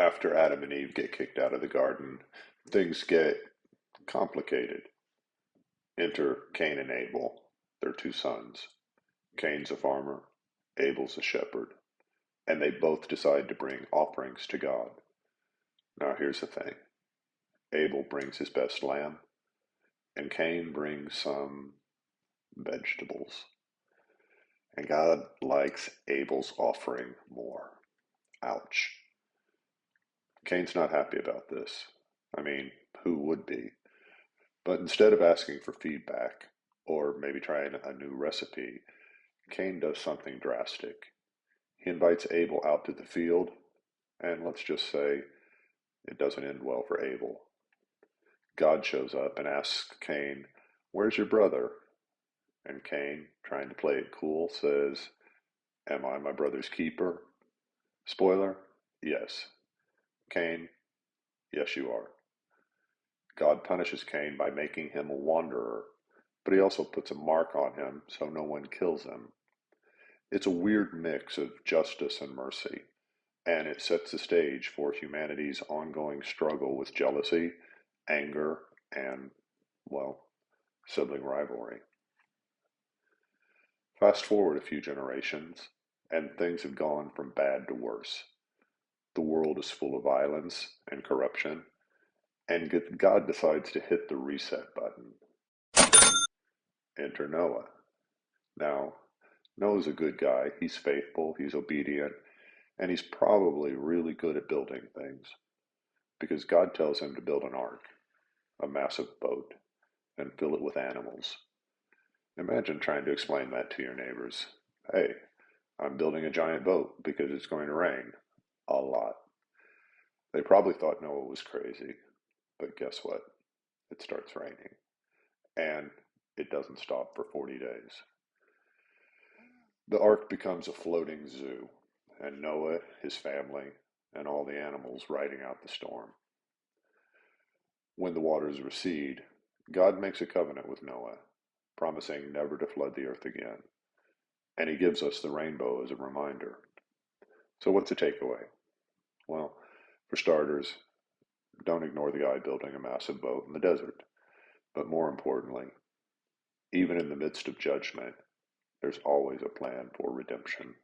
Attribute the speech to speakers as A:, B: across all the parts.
A: After Adam and Eve get kicked out of the garden, things get complicated. Enter Cain and Abel, their two sons. Cain's a farmer, Abel's a shepherd, and they both decide to bring offerings to God. Now here's the thing. Abel brings his best lamb, and Cain brings some vegetables. And God likes Abel's offering more. Ouch. Cain's not happy about this. I mean, who would be? But instead of asking for feedback, or maybe trying a new recipe, Cain does something drastic. He invites Abel out to the field, and let's just say it doesn't end well for Abel. God shows up and asks Cain, "Where's your brother?" And Cain, trying to play it cool, says, "Am I my brother's keeper?" Spoiler, yes. Cain, yes you are. God punishes Cain by making him a wanderer, but he also puts a mark on him so no one kills him. It's a weird mix of justice and mercy, and it sets the stage for humanity's ongoing struggle with jealousy, anger, and, well, sibling rivalry. Fast forward a few generations, and things have gone from bad to worse. The world is full of violence and corruption, and God decides to hit the reset button. Enter Noah. Now, Noah's a good guy. He's faithful, he's obedient, and he's probably really good at building things because God tells him to build an ark, a massive boat, and fill it with animals. Imagine trying to explain that to your neighbors. Hey, I'm building a giant boat because it's going to rain a lot. They probably thought Noah was crazy, but guess what? It starts raining, and it doesn't stop for 40 days. The ark becomes a floating zoo, and Noah, his family, and all the animals riding out the storm. When the waters recede, God makes a covenant with Noah, promising never to flood the earth again, and he gives us the rainbow as a reminder. So what's the takeaway? Well, for starters, don't ignore the guy building a massive boat in the desert. But more importantly, even in the midst of judgment, there's always a plan for redemption.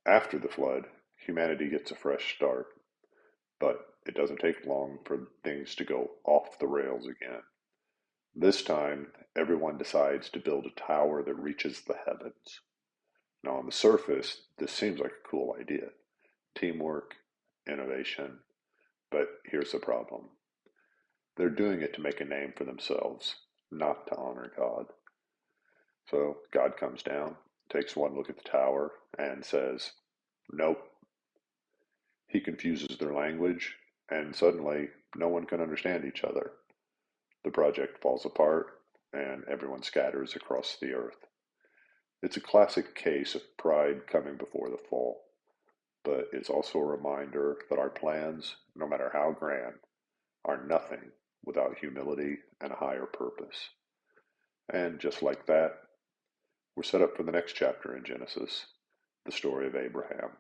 A: After the flood, humanity gets a fresh start, but it doesn't take long for things to go off the rails again. This time, everyone decides to build a tower that reaches the heavens. Now, on the surface, this seems like a cool idea. Teamwork, innovation, but here's the problem. They're doing it to make a name for themselves, not to honor God. So God comes down, takes one look at the tower, and says, "Nope." He confuses their language, and suddenly no one can understand each other. The project falls apart, and everyone scatters across the earth. It's a classic case of pride coming before the fall, but it's also a reminder that our plans, no matter how grand, are nothing without humility and a higher purpose. And just like that, we're set up for the next chapter in Genesis, the story of Abraham.